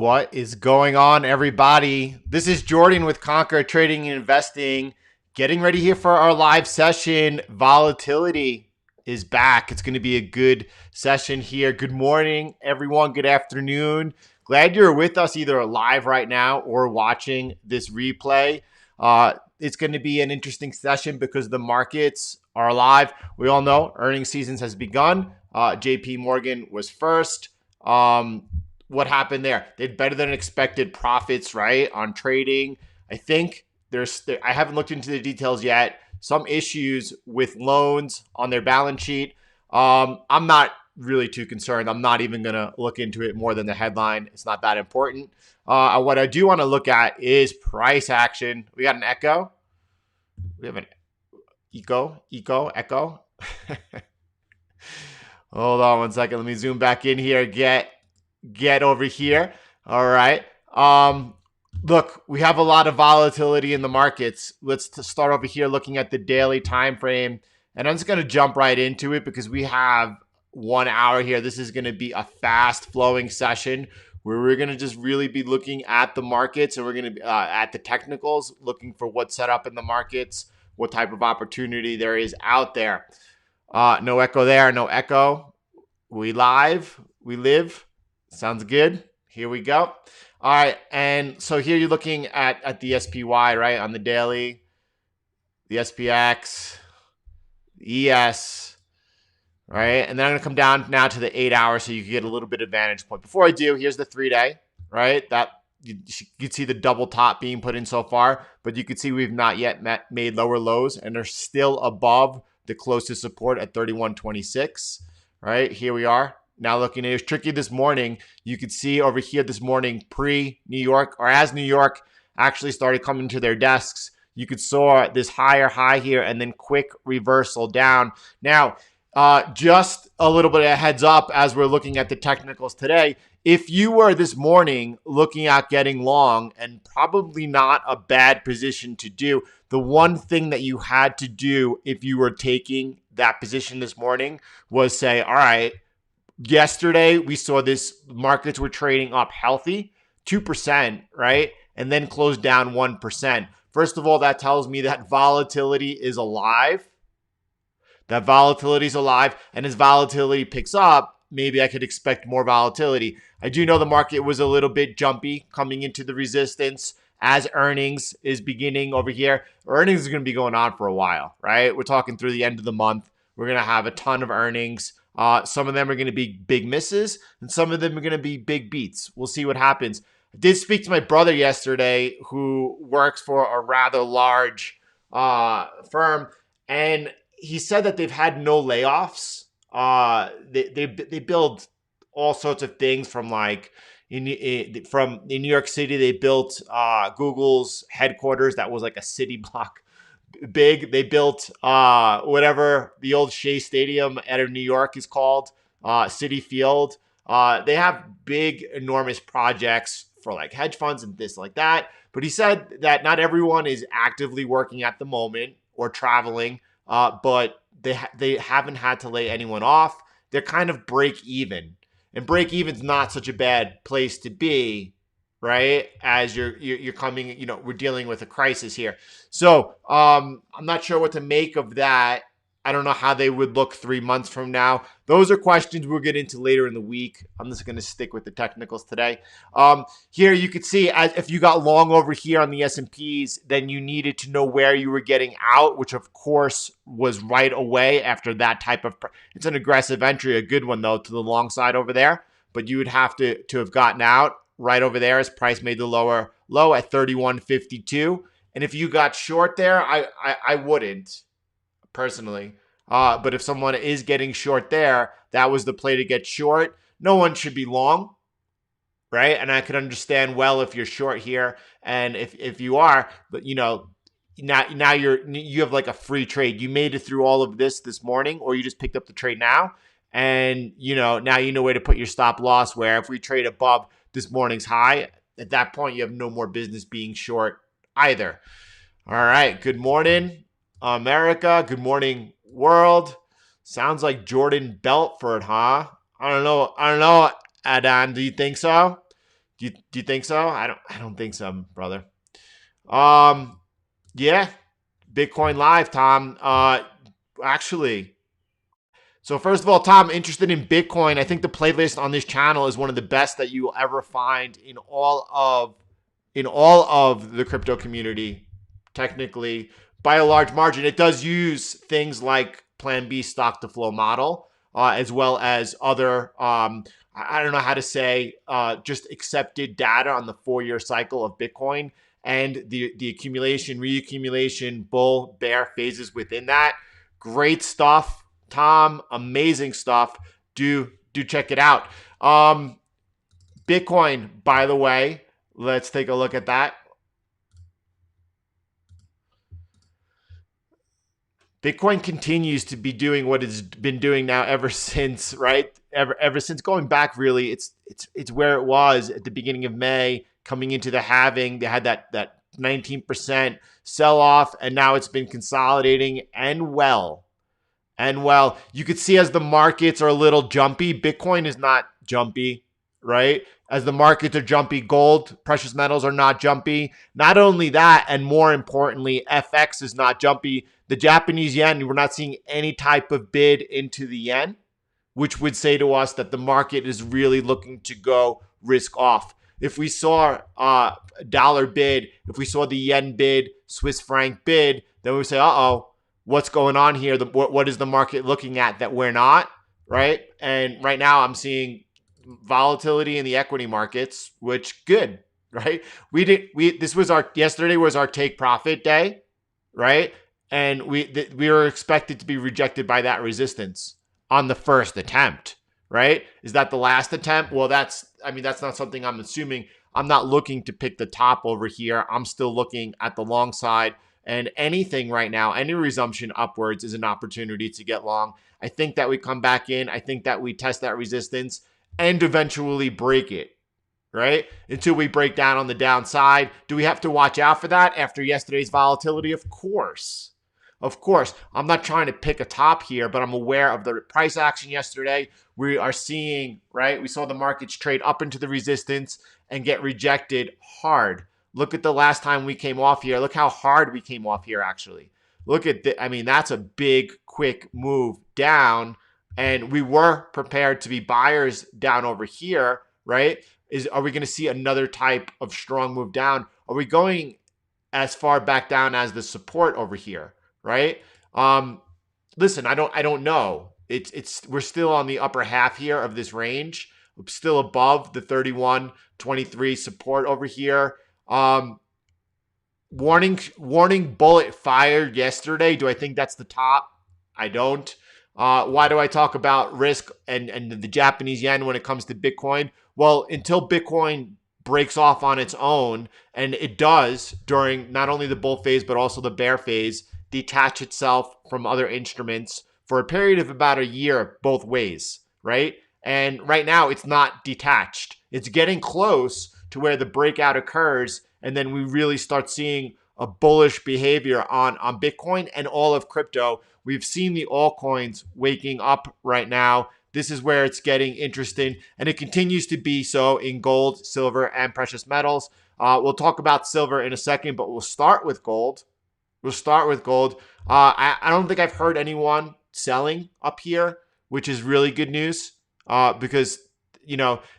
What is going on, everybody? This is Jordan with Conquer Trading and Investing. Getting ready here for our live session. Volatility is back. It's going to be a good session here. Good morning, everyone. Good afternoon. Glad you're with us either live right now or watching this replay. It's going to be an interesting session because the markets are live. We all know earnings season has begun. JP Morgan was first. What happened there? They had better than expected profits, right, on trading. I think I haven't looked into the details yet. Some issues with loans on their balance sheet. I'm not really too concerned. I'm not even going to look into it more than the headline. It's not that important. What I do want to look at is price action. We got an echo. We have an echo. Hold on one second. Let me zoom back in here. Get over here. All right. Look, we have a lot of volatility in the markets. Let's start over here looking at the daily time frame. And I'm just going to jump right into it because we have 1 hour here. This is going to be a fast flowing session where we're going to just really be looking at the markets, and we're going to be at the technicals, looking for what's set up in the markets, what type of opportunity there is out there. No echo there. No echo. We live. We live. Sounds good. Here we go. All right. And so here you're looking at the SPY, right, on the daily, the SPX, the ES, right? And then I'm going to come down now to the 8 hour so you can get a little bit of vantage point. Before I do, here's the 3-day, right? That you can see the double top being put in so far, but you can see we've not yet made lower lows, and they're still above the closest support at 31.26, right? Here we are. Now looking, it was tricky this morning. You could see over here this morning pre-New York, or as New York actually started coming to their desks, you could saw this higher high here and then quick reversal down. Now, just a little bit of heads up as we're looking at the technicals today. If you were this morning looking at getting long, and probably not a bad position to do, the one thing that you had to do if you were taking that position this morning was say, all right, yesterday, we saw this markets were trading up healthy, 2%, right? And then closed down 1%. First of all, that tells me that volatility is alive. That volatility is alive. And as volatility picks up, maybe I could expect more volatility. I do know the market was a little bit jumpy coming into the resistance as earnings is beginning over here. Earnings is going to be going on for a while, right? We're talking through the end of the month. We're going to have a ton of earnings. Some of them are going to be big misses, and some of them are going to be big beats. We'll see what happens. I did speak to my brother yesterday, who works for a rather large firm, and he said that they've had no layoffs. They build all sorts of things from like in New York City. They built Google's headquarters that was like a city block big. They built whatever the old Shea Stadium out of New York is called, Citi Field. They have big, enormous projects for like hedge funds and this like that. But he said that not everyone is actively working at the moment or traveling, but they haven't had to lay anyone off. They're kind of break even, and break even's not such a bad place to be, right? As you're coming, we're dealing with a crisis here. So I'm not sure what to make of that. I don't know how they would look 3 months from now. Those are questions we'll get into later in the week. I'm just going to stick with the technicals today. Here you could see if you got long over here on the S&Ps, then you needed to know where you were getting out, which of course was right away after that type of, it's an aggressive entry, a good one though, to the long side over there. But you would have to have gotten out right over there as price made the lower low at 31.52. And if you got short there, I wouldn't personally. But if someone is getting short there, that was the play to get short. No one should be long, right? And I could understand well if you're short here, and if you are, but now you have like a free trade. You made it through all of this morning, or you just picked up the trade now, and now you know where to put your stop loss. Where if we trade above this morning's high, at that point you have no more business being short either. All right. Good morning, America. Good morning, world. Sounds like Jordan Belfort, huh? I don't know, Adan. Do you think so? Do you think so? I don't think so, brother. Yeah, Bitcoin Live, Tom. Actually, so first of all, Tom, interested in Bitcoin. I think the playlist on this channel is one of the best that you will ever find in all of the crypto community. Technically, by a large margin, it does use things like Plan B stock to flow model, as well as other I don't know how to say just accepted data on the 4-year cycle of Bitcoin and the accumulation, reaccumulation, bull, bear phases within that. Great stuff, Tom. Amazing stuff. Do check it out. Bitcoin, by the way, let's take a look at that. Bitcoin continues to be doing what it's been doing now ever since, right? Ever since going back, really, it's where it was at the beginning of May, coming into the halving. They had that 19% sell off, and now it's been consolidating and well. And well, you could see as the markets are a little jumpy, Bitcoin is not jumpy, right? As the markets are jumpy, gold, precious metals are not jumpy. Not only that, and more importantly, FX is not jumpy. The Japanese yen, we're not seeing any type of bid into the yen, which would say to us that the market is really looking to go risk off. If we saw dollar bid, if we saw the yen bid, Swiss franc bid, then we would say, uh-oh, what's going on here? What is the market looking at that we're not, right? And right now I'm seeing volatility in the equity markets, which good, right? Yesterday was our take profit day, right? And we were expected to be rejected by that resistance on the first attempt, right? Is that the last attempt? Well, that's not something I'm assuming. I'm not looking to pick the top over here. I'm still looking at the long side. And anything right now, any resumption upwards is an opportunity to get long. I think that we come back in. I think that we test that resistance and eventually break it, right? Until we break down on the downside. Do we have to watch out for that after yesterday's volatility? Of course. Of course. I'm not trying to pick a top here, but I'm aware of the price action yesterday. We are seeing, right? We saw the markets trade up into the resistance and get rejected hard. Look at the last time we came off here. Look how hard we came off here, actually. Look at that's a big, quick move down. And we were prepared to be buyers down over here, right? Are we going to see another type of strong move down? Are we going as far back down as the support over here, right? Listen, I don't know. We're still on the upper half here of this range. We're still above the 31.23 support over here. Warning bullet fired yesterday. Do I think that's the top? I don't. Why do I talk about risk and the Japanese yen when it comes to Bitcoin? Well, until Bitcoin breaks off on its own, and it does during not only the bull phase, but also the bear phase, detach itself from other instruments for a period of about a year both ways, right? And right now it's not detached. It's getting close to where the breakout occurs, and then we really start seeing a bullish behavior on Bitcoin and all of crypto. We've seen the altcoins waking up right now. This is where it's getting interesting, and it continues to be so in gold, silver, and precious metals. We'll talk about silver in a second, but we'll start with gold. I don't think I've heard anyone selling up here, which is really good news because,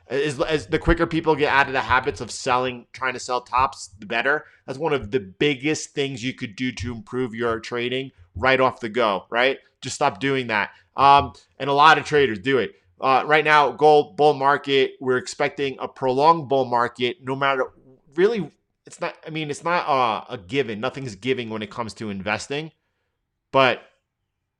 as the quicker people get out of the habits of trying to sell tops, the better. That's one of the biggest things you could do to improve your trading right off the go, right? Just stop doing that. And a lot of traders do it. Right now, gold bull market, we're expecting a prolonged bull market no matter really. It's not a given. Nothing's giving when it comes to investing, but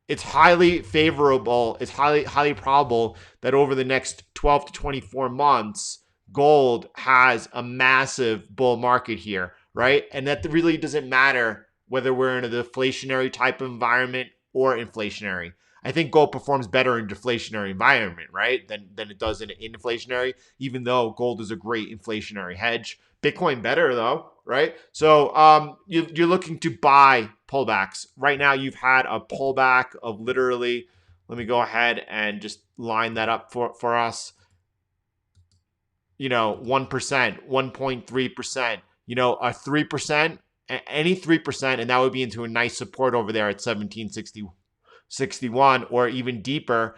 it's highly favorable. It's highly probable that over the next 12 to 24 months, gold has a massive bull market here, right? And that really doesn't matter whether we're in a deflationary type of environment or inflationary. I think gold performs better in deflationary environment, right, than it does in inflationary, even though gold is a great inflationary hedge. Bitcoin better though, right? So you're looking to buy pullbacks. Right now you've had a pullback of literally, let me go ahead and just line that up for us. 1%, 1.3%, a 3%, any 3%, and that would be into a nice support over there at 1761, or even deeper,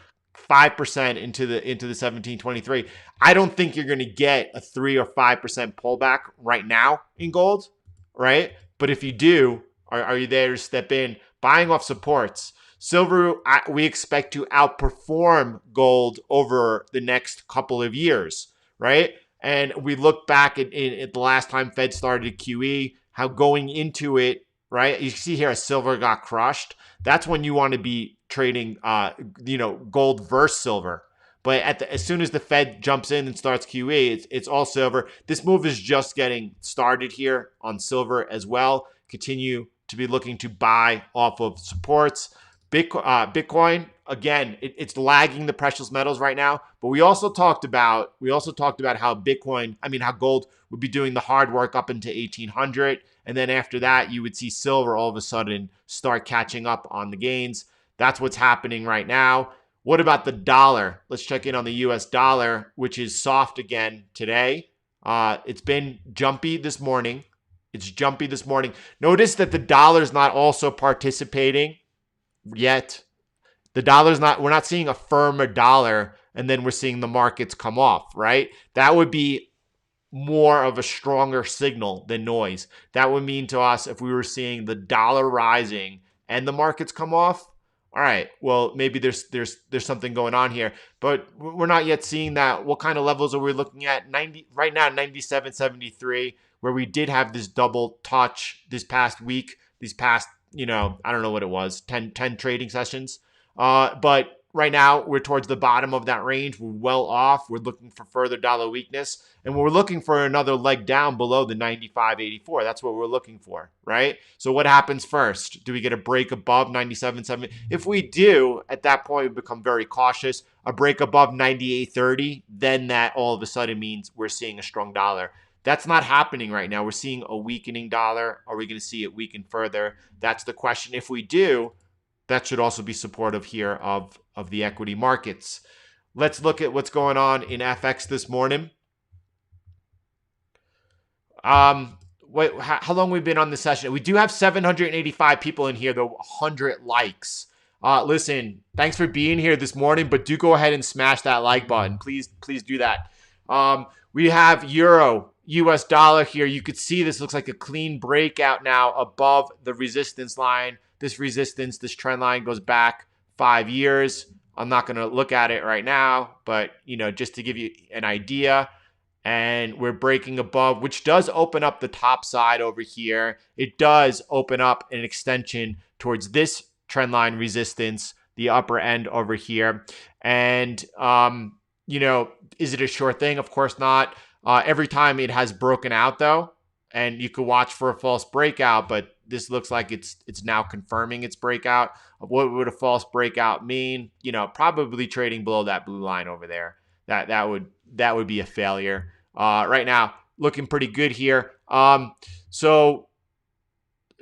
5% into the 1723. I don't think you're going to get a 3 or 5% pullback right now in gold, right? But if you do, are you there to step in? Buying off supports. Silver, we expect to outperform gold over the next couple of years, right? And we look back at the last time Fed started QE, how going into it, right? You see here, silver got crushed. That's when you want to be trading, gold versus silver. But as soon as the Fed jumps in and starts QE, it's all silver. This move is just getting started here on silver as well. Continue to be looking to buy off of supports. Bitcoin, again, it's lagging the precious metals right now. But we also talked about how gold would be doing the hard work up into 1800, and then after that, you would see silver all of a sudden start catching up on the gains. That's what's happening right now. What about the dollar? Let's check in on the US dollar, which is soft again today. It's been jumpy this morning. Notice that the dollar's not also participating yet. We're not seeing a firmer dollar, and then we're seeing the markets come off, right? That would be more of a stronger signal than noise. That would mean to us, if we were seeing the dollar rising and the markets come off, all right, well, maybe there's something going on here, but we're not yet seeing that. What kind of levels are we looking at? 90 right now, 97.73, where we did have this double touch this past week, these past, I don't know what it was, 10 trading sessions. But right now, we're towards the bottom of that range. We're well off. We're looking for further dollar weakness, and we're looking for another leg down below the 95.84. That's what we're looking for, right? So what happens first? Do we get a break above 97.70? If we do, at that point, we become very cautious. A break above 98.30, then that all of a sudden means we're seeing a strong dollar. That's not happening right now. We're seeing a weakening dollar. Are we going to see it weaken further? That's the question. If we do, that should also be supportive here of the equity markets. Let's look at what's going on in FX this morning. How long we've been on this session? We do have 785 people in here, though 100 likes. Listen, thanks for being here this morning, but do go ahead and smash that like button. Please do that. We have Euro, US dollar here. You could see this looks like a clean breakout now above the resistance line. This trend line goes back 5 years. I'm not going to look at it right now, but just to give you an idea. And we're breaking above, which does open up the top side over here. It does open up an extension towards this trend line resistance, the upper end over here. And, is it a sure thing? Of course not. Every time it has broken out, though, and you could watch for a false breakout, but this looks like it's now confirming its breakout. What would a false breakout mean? Probably trading below that blue line over there. That would be a failure. Right now, looking pretty good here. So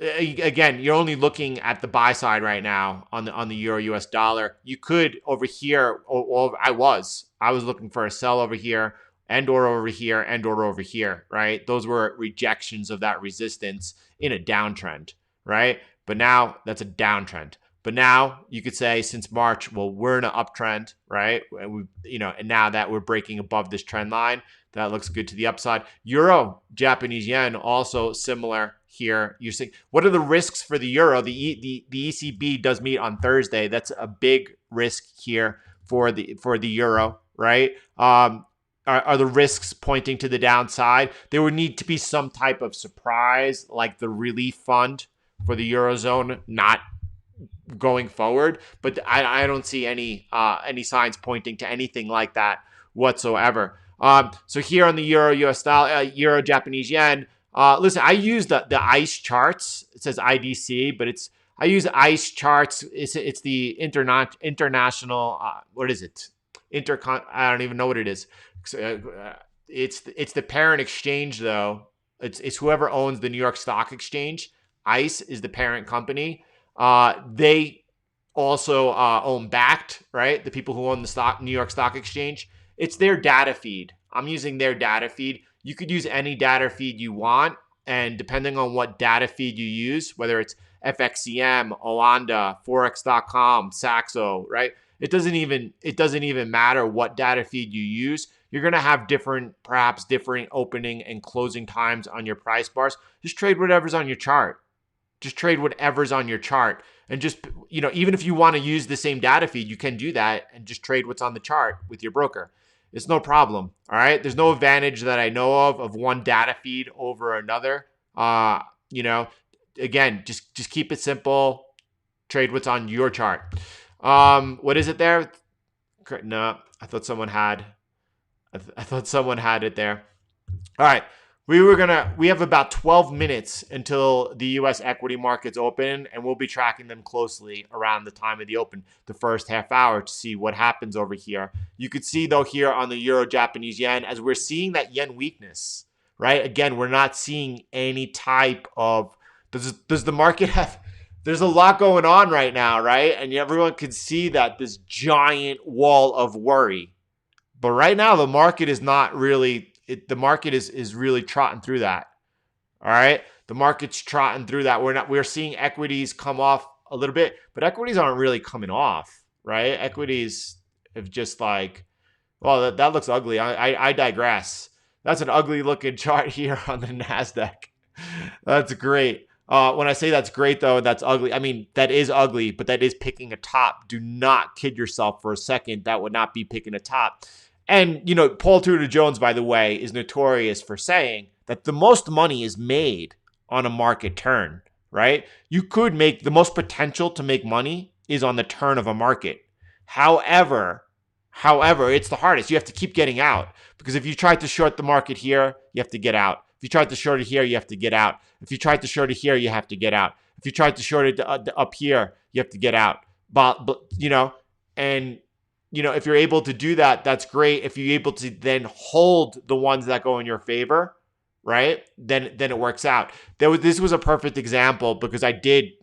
again, you're only looking at the buy side right now on the Euro US dollar. You could over here, I was looking for a sell over here, and or over here, and or over here, right? Those were rejections of that resistance in a downtrend, right? But now that's a downtrend. But now you could say since March, well, we're in an uptrend, right? And and now that we're breaking above this trend line, that looks good to the upside. Euro, Japanese yen, also similar here. You're saying, what are the risks for the euro? The ECB does meet on Thursday. That's a big risk here for the euro, right? Are the risks pointing to the downside? There would need to be some type of surprise, like the relief fund for the Eurozone not going forward. But I don't see any signs pointing to anything like that whatsoever. So here on the Euro US dollar, Euro Japanese yen, listen, I use the ICE charts. It says IDC, but I use ICE charts. It's the international. What is it? I don't even know what it is. It's the parent exchange though. It's whoever owns the New York Stock Exchange. ICE is the parent company. They also own Bakkt, right? The people who own the New York Stock Exchange. It's their data feed. I'm using their data feed. You could use any data feed you want. And depending on what data feed you use, whether it's FXCM, Olanda, Forex.com, Saxo, right? It doesn't even matter what data feed you use. You're going to have perhaps different opening and closing times on your price bars. Just trade whatever's on your chart. Just trade whatever's on your chart. And just, even if you want to use the same data feed, you can do that and just trade what's on the chart with your broker. It's no problem. All right. There's no advantage that I know of one data feed over another. Again, just keep it simple. Trade what's on your chart. What is it there? No, I thought someone had it there. All right. We have about 12 minutes until the U.S. equity markets open, and we'll be tracking them closely around the time of the open, the first half hour, to see what happens over here. You could see, though, here on the Euro Japanese yen, as we're seeing that yen weakness, right? Again, we're not seeing any type of, does the market have, there's a lot going on right now, right? And everyone can see that this giant wall of worry. But right now, the market is not really, the market is really trotting through that. All right. The market's trotting through that. We're seeing equities come off a little bit, but equities aren't really coming off, right? Equities have just well, that looks ugly. I digress. That's an ugly looking chart here on the Nasdaq. That's great. When I say that's great, though, that's ugly, I mean, that is ugly, but that is picking a top. Do not kid yourself for a second. That would not be picking a top. And, Paul Tudor Jones, by the way, is notorious for saying that the most money is made on a market turn, right? You could make the most potential to make money is on the turn of a market. However, it's the hardest. You have to keep getting out, because if you try to short the market here, you have to get out. If you tried to short it here, you have to get out. If you tried to short it here, you have to get out. If you tried to short it up here, you have to get out. If you're able to do that, that's great. If you're able to then hold the ones that go in your favor, right? Then it works out. This was a perfect example, because I don't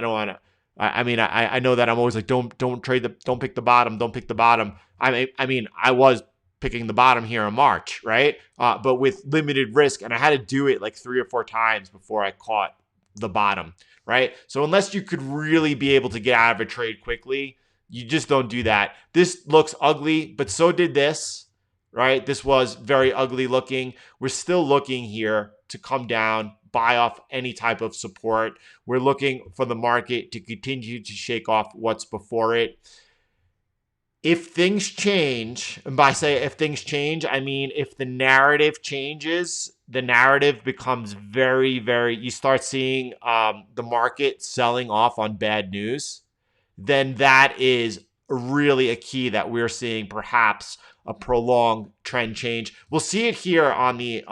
want to. I know that I'm always like, don't pick the bottom. I was picking the bottom here in March, right? But with limited risk, and I had to do it like 3 or 4 times before I caught the bottom, right? So unless you could really be able to get out of a trade quickly, you just don't do that. This looks ugly, but so did this, right? This was very ugly looking. We're still looking here to come down, buy off any type of support. We're looking for the market to continue to shake off what's before it. If things change, and by say if things change, I mean if the narrative changes, the narrative becomes very, very, you start seeing the market selling off on bad news, then that is really a key that we're seeing perhaps a prolonged trend change. We'll see it here on the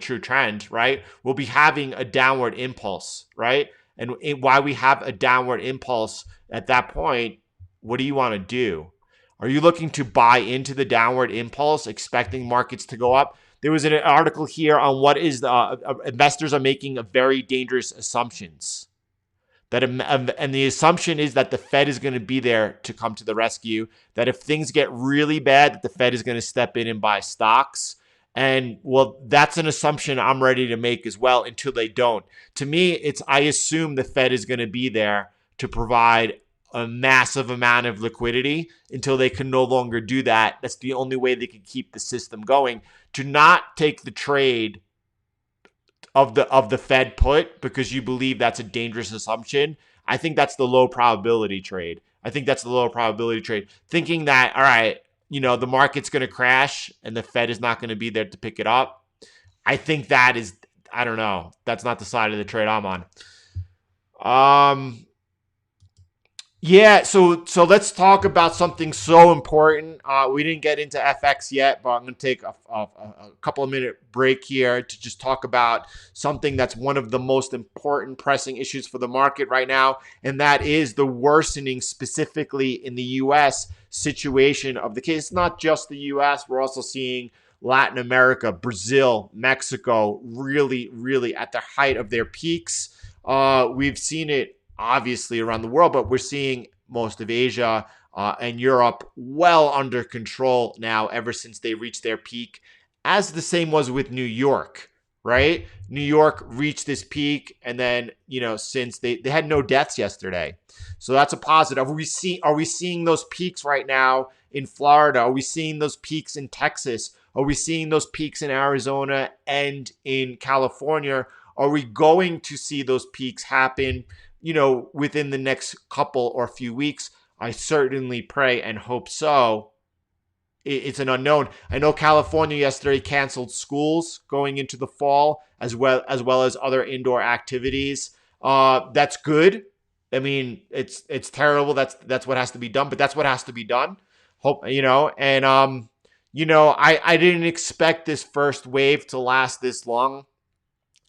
true trend, right? We'll be having a downward impulse, right? And why we have a downward impulse at that point, what do you want to do? Are you looking to buy into the downward impulse, expecting markets to go up? There was an article here on what is investors are making a very dangerous assumptions. And the assumption is that the Fed is going to be there to come to the rescue, that if things get really bad, that the Fed is going to step in and buy stocks. And well, that's an assumption I'm ready to make as well until they don't. To me, I assume the Fed is going to be there to provide a massive amount of liquidity until they can no longer do that. That's the only way they can keep the system going. To not take the trade of the Fed put because you believe that's a dangerous assumption, I think that's the low probability trade. Thinking that, all right, the market's going to crash and the Fed is not going to be there to pick it up. I think that is, I don't know. That's not the side of the trade I'm on. Yeah, so let's talk about something so important. We didn't get into FX yet, but I'm going to take a couple of minute break here to just talk about something that's one of the most important pressing issues for the market right now, and that is the worsening, specifically in the U.S. situation of the case. It's not just the U.S. We're also seeing Latin America, Brazil, Mexico, really, really at the height of their peaks. We've seen it obviously around the world, but we're seeing most of Asia and Europe well under control now ever since they reached their peak, as the same was with New York, right? New York reached this peak, and then, since they had no deaths yesterday. So that's a positive. Are we seeing those peaks right now in Florida? Are we seeing those peaks in Texas? Are we seeing those peaks in Arizona and in California? Are we going to see those peaks happen, within the next couple or few weeks? I certainly pray and hope so. It's an unknown. I know California yesterday canceled schools going into the fall, as well as other indoor activities. That's good. I mean, it's terrible. That's what has to be done, but that's what has to be done. Hope and I didn't expect this first wave to last this long.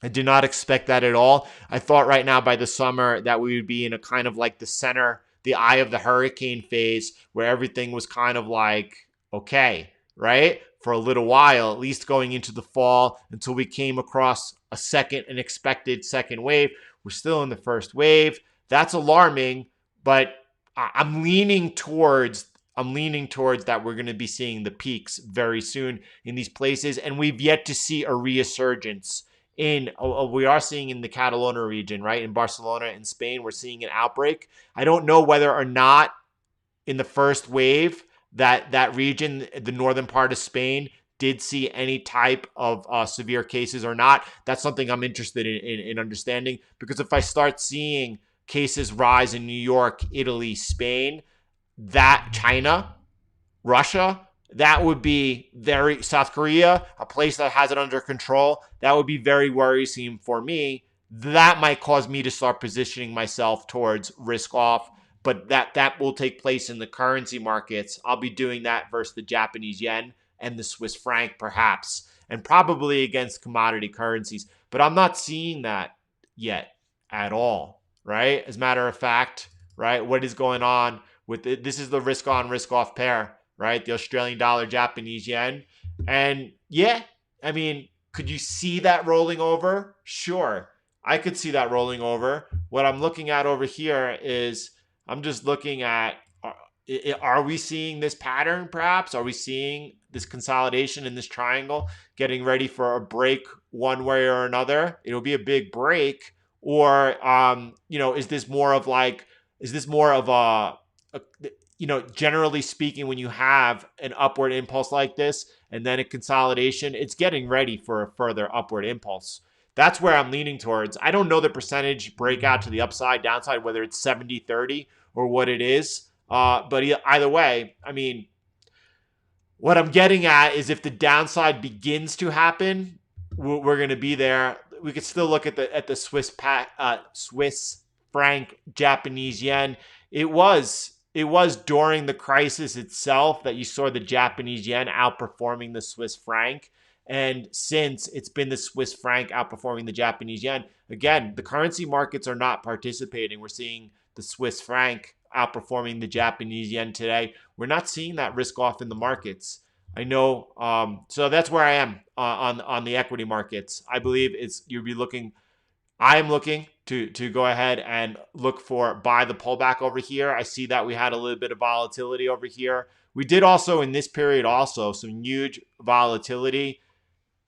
I did not expect that at all. I thought right now by the summer that we would be in a kind of like the eye of the hurricane phase, where everything was kind of like, okay, right? For a little while, at least going into the fall, until we came across an expected second wave. We're still in the first wave. That's alarming, but I'm leaning towards that we're going to be seeing the peaks very soon in these places, and we've yet to see a resurgence we are seeing in the Catalonia region, right? In Barcelona in Spain, we're seeing an outbreak. I don't know whether or not in the first wave that region, the northern part of Spain, did see any type of severe cases or not. That's something I'm interested in understanding, because if I start seeing cases rise in New York, Italy, Spain, China, Russia, that would be South Korea, a place that has it under control, that would be very worrisome for me. That might cause me to start positioning myself towards risk off, but that will take place in the currency markets. I'll be doing that versus the Japanese yen and the Swiss franc perhaps, and probably against commodity currencies. But I'm not seeing that yet at all, right? As a matter of fact, right, what is going on with it? This is the risk on, risk off pair, right? The Australian dollar, Japanese yen. And yeah, I mean, could you see that rolling over? Sure, I could see that rolling over. What I'm looking at over here is I'm just looking at, are we seeing this pattern perhaps? Are we seeing this consolidation in this triangle getting ready for a break one way or another? It'll be a big break. Or, is this more of generally speaking, when you have an upward impulse like this and then a consolidation, it's getting ready for a further upward impulse. That's where I'm leaning towards. I don't know the percentage breakout to the upside, downside, whether it's 70-30 or what it is. But either way, I mean, what I'm getting at is if the downside begins to happen, we're going to be there. We could still look at the Swiss franc, Japanese yen. It was during the crisis itself that you saw the Japanese yen outperforming the Swiss franc. And since it's been the Swiss franc outperforming the Japanese yen, again, the currency markets are not participating. We're seeing the Swiss franc outperforming the Japanese yen today. We're not seeing that risk off in the markets. I know. So that's where I am on the equity markets. I believe I am looking to go ahead and look for buy the pullback over here. I see that we had a little bit of volatility over here. We did also in this period some huge volatility.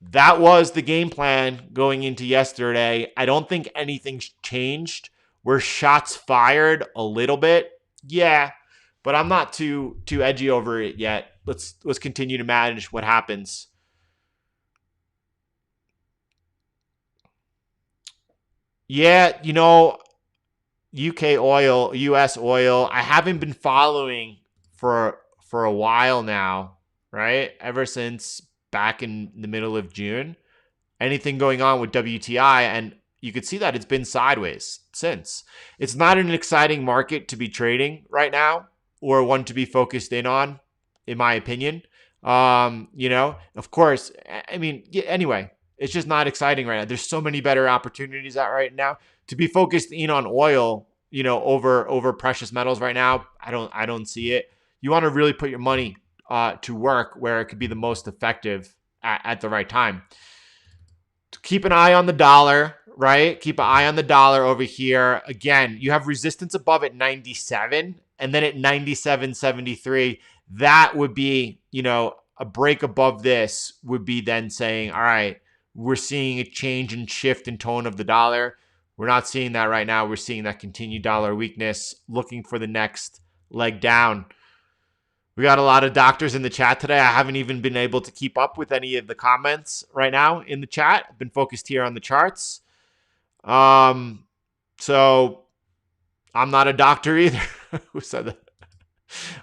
That was the game plan going into yesterday. I don't think anything's changed. Were shots fired a little bit? Yeah, but I'm not too edgy over it yet. Let's continue to manage what happens. Yeah, UK oil, US oil, I haven't been following for a while now, right? Ever since back in the middle of June. Anything going on with WTI, and you could see that it's been sideways since. It's not an exciting market to be trading right now or one to be focused in on, in my opinion. Of course, I mean, anyway, it's just not exciting right now. There's so many better opportunities out right now to be focused in on oil, over precious metals right now. I don't see it. You want to really put your money to work where it could be the most effective at the right time. Keep an eye on the dollar, right? Keep an eye on the dollar over here. Again, you have resistance above at 97. and then at 97.73, that would be, a break above this would be then saying, all right, we're seeing a change and shift in tone of the dollar. We're not seeing that right now. We're seeing that continued dollar weakness, looking for the next leg down. We got a lot of doctors in the chat today. I haven't even been able to keep up with any of the comments right now in the chat. I've been focused here on the charts. So I'm not a doctor either. Who said that?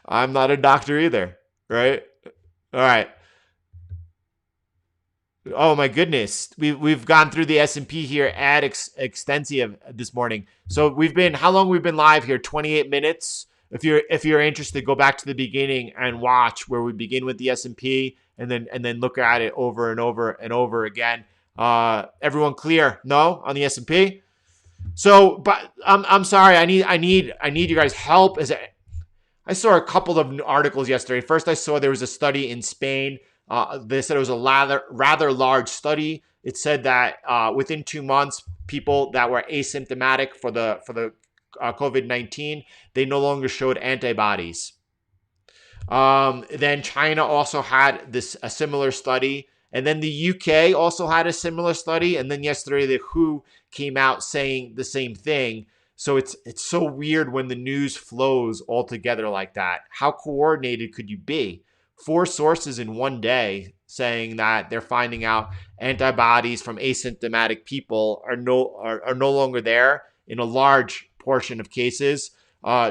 I'm not a doctor either, right? All right. Oh my goodness, we've gone through the S&P here ad extensive this morning. So how long we've been live here? 28 minutes. If you're interested, go back to the beginning and watch where we begin with the S&P and then look at it over and over and over again. Everyone clear? No on the S&P. So, but I'm sorry. I need you guys' help. I saw a couple of articles yesterday. First, I saw there was a study in Spain. They said it was a rather large study. It said that within 2 months, people that were asymptomatic for the COVID-19, they no longer showed antibodies. Then China also had a similar study, and then the UK also had a similar study. And then yesterday, the WHO came out saying the same thing. So it's so weird when the news flows all together like that. How coordinated could you be? 4 sources in one day saying that they're finding out antibodies from asymptomatic people are no longer there in a large portion of cases,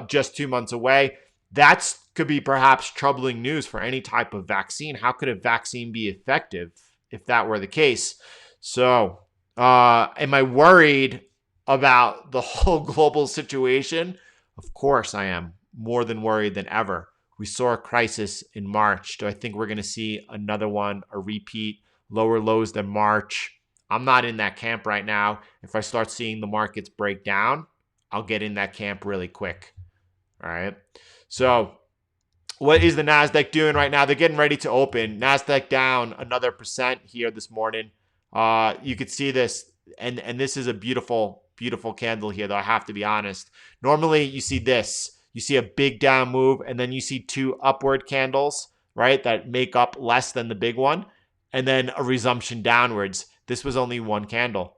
just 2 months away. That could be perhaps troubling news for any type of vaccine. How could a vaccine be effective if that were the case? So, am I worried about the whole global situation? Of course I am, more than worried than ever. We saw a crisis in March. Do I think we're going to see another one, a repeat, lower lows than March? I'm not in that camp right now. If I start seeing the markets break down, I'll get in that camp really quick. All right. So what is the Nasdaq doing right now? They're getting ready to open. Nasdaq down another % here this morning. You could see this, and this is a beautiful, beautiful candle here, though I have to be honest. Normally, you see this. You see a big down move, and then you see 2 upward candles, right, that make up less than the big one, and then a resumption downwards. This was only 1 candle.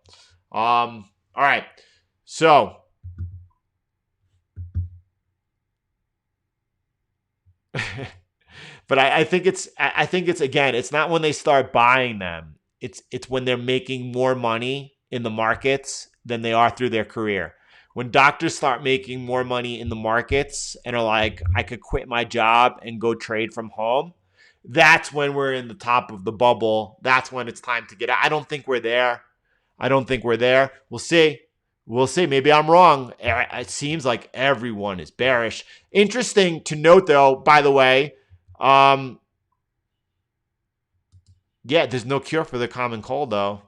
All right. So but I think it's again, it's not when they start buying them. It's when they're making more money in the markets than they are through their career. When doctors start making more money in the markets and are like, I could quit my job and go trade from home, that's when we're in the top of the bubble. That's when it's time to get out. I don't think we're there. We'll see. Maybe I'm wrong. It seems like everyone is bearish. Interesting to note, though, by the way, there's no cure for the common cold, though.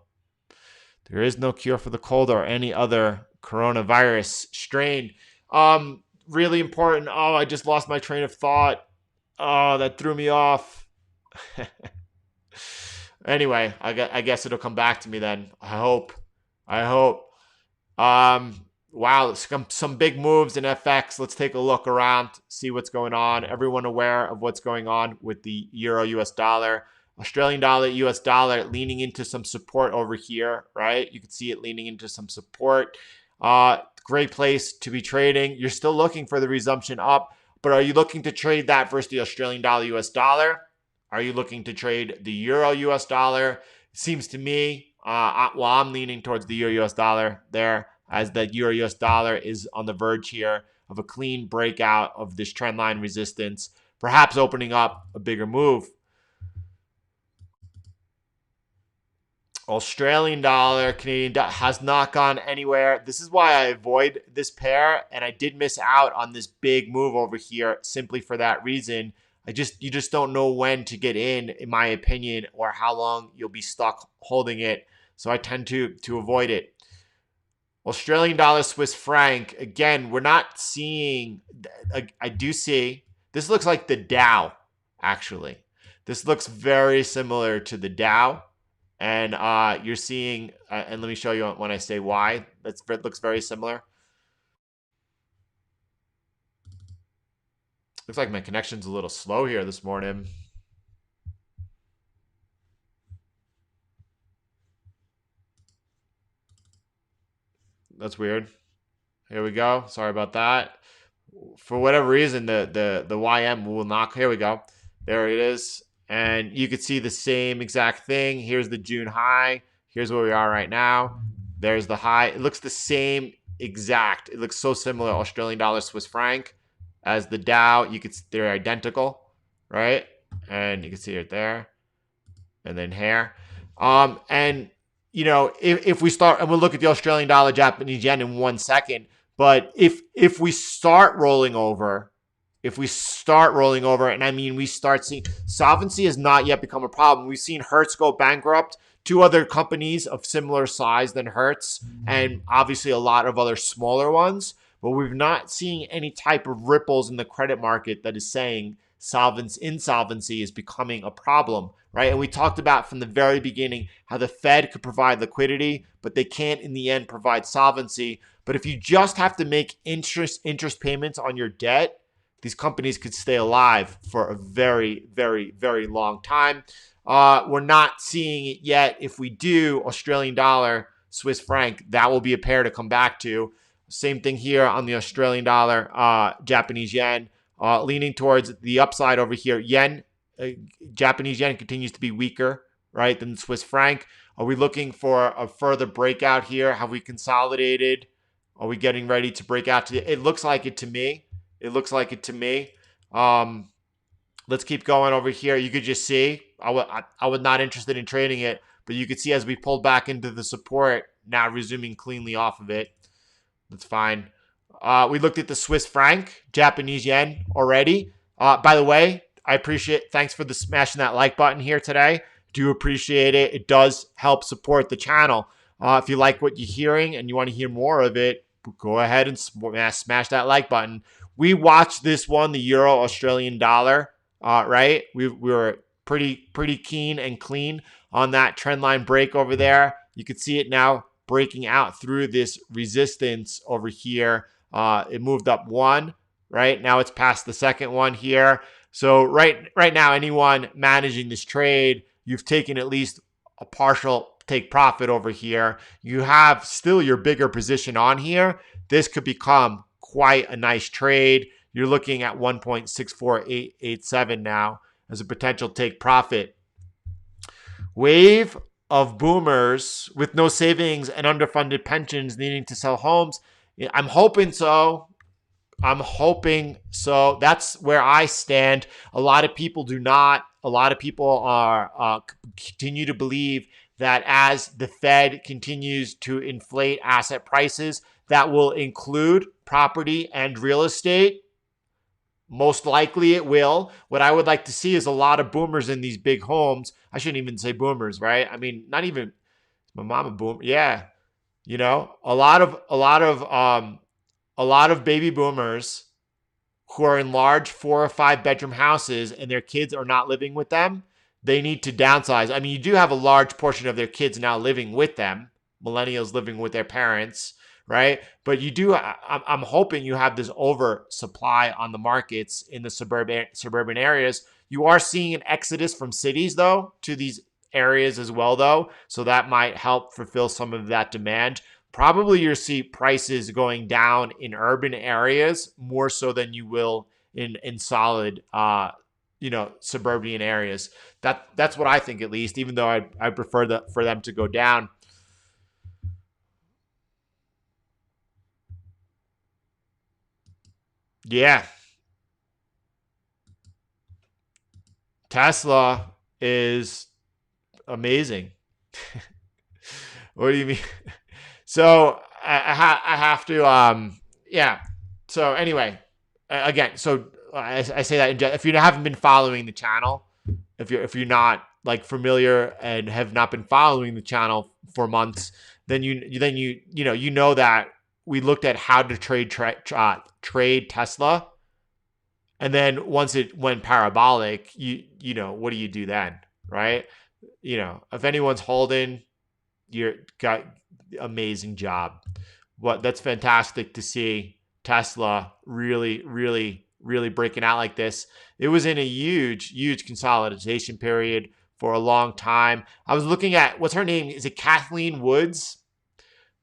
There is no cure for the cold or any other coronavirus strain. Really important. Oh, I just lost my train of thought. Oh, that threw me off. Anyway, I guess it'll come back to me then. I hope. Wow, some big moves in FX. Let's take a look around, see what's going on. Everyone aware of what's going on with the euro US dollar, Australian dollar, US dollar leaning into some support over here, right? You can see it leaning into some support. Great place to be trading. You're still looking for the resumption up, but are you looking to trade that versus the Australian dollar, US dollar? Are you looking to trade the euro US dollar? It seems to me, I'm leaning towards the euro US dollar there, as the euro US dollar is on the verge here of a clean breakout of this trendline resistance, perhaps opening up a bigger move. Australian dollar, Canadian dollar has not gone anywhere. This is why I avoid this pair, and I did miss out on this big move over here simply for that reason. You just don't know when to get in my opinion, or how long you'll be stuck holding it. So I tend to avoid it. Australian dollar, Swiss franc. Again, we're not seeing. I do see. This looks like the Dow, actually. This looks very similar to the Dow. And you're seeing, and let me show you when I say why. It looks very similar. Looks like my connection's a little slow here this morning. That's weird. Here we go. Sorry about that. For whatever reason, the YM will not. Here we go. There it is. And you could see the same exact thing. Here's the June high. Here's where we are right now. There's the high. It looks the same exact. It looks so similar, Australian dollar, Swiss franc, as the Dow. They're identical, right? And you can see it there. And then here. And if we start, and we'll look at the Australian dollar, Japanese yen in 1 second. But if we start rolling over, and I mean we start seeing solvency has not yet become a problem. We've seen Hertz go bankrupt, 2 other companies of similar size than Hertz, and obviously a lot of other smaller ones. But we've not seen any type of ripples in the credit market that is saying insolvency is becoming a problem, right? And we talked about from the very beginning how the Fed could provide liquidity, but they can't in the end provide solvency. But if you just have to make interest payments on your debt, these companies could stay alive for a very, very, very long time. We're not seeing it yet. If we do, Australian dollar, Swiss franc, that will be a pair to come back to. Same thing here on the Australian dollar, Japanese yen, leaning towards the upside over here. Japanese yen continues to be weaker, right, than Swiss franc. Are we looking for a further breakout here? Have we consolidated? Are we getting ready to break out? It looks like it to me. Let's keep going over here. You could just see, I was not interested in trading it, but you could see as we pulled back into the support, now resuming cleanly off of it. That's fine. We looked at the Swiss franc, Japanese yen already. By the way, I appreciate, thanks for smashing that like button here today. Do appreciate it. It does help support the channel. If you like what you're hearing and you want to hear more of it, go ahead and smash that like button. We watched this one, the Euro Australian dollar, right? We were pretty keen and clean on that trend line break over there. You can see it now breaking out through this resistance over here. It moved up 1, right? Now it's past the second one here. So right now, anyone managing this trade, you've taken at least a partial take profit over here. You have still your bigger position on here. This could become quite a nice trade. You're looking at 1.64887 now as a potential take profit. Wave of boomers with no savings and underfunded pensions needing to sell homes. I'm hoping so. That's where I stand. A lot of people do not. A lot of people are continue to believe that as the Fed continues to inflate asset prices, that will include property and real estate. Most likely it will. What I would like to see is a lot of boomers in these big homes. I shouldn't even say boomers, right? I mean, not even my mom a boomer. Yeah. A lot of baby boomers who are in large 4 or 5 bedroom houses and their kids are not living with them. They need to downsize. I mean, you do have a large portion of their kids now living with them, millennials living with their parents, right? But I'm hoping you have this oversupply on the markets in the suburban areas. You are seeing an exodus from cities, though, to these areas as well, though. So that might help fulfill some of that demand. Probably you'll see prices going down in urban areas more so than you will in solid suburban areas. That's what I think, at least, even though I prefer for them to go down. Yeah. Tesla is amazing. What do you mean? So I have to, yeah. So anyway, again, so I say that if you haven't been following the channel, if you're not like familiar and have not been following the channel for months, then you know that we looked at how to trade Tesla, and then once it went parabolic, what do you do then, right? If anyone's holding, you're got amazing job. That's fantastic to see Tesla really, really really breaking out like this. It was in a huge consolidation period for a long time. I was looking at, what's her name? Is it Kathleen Woods,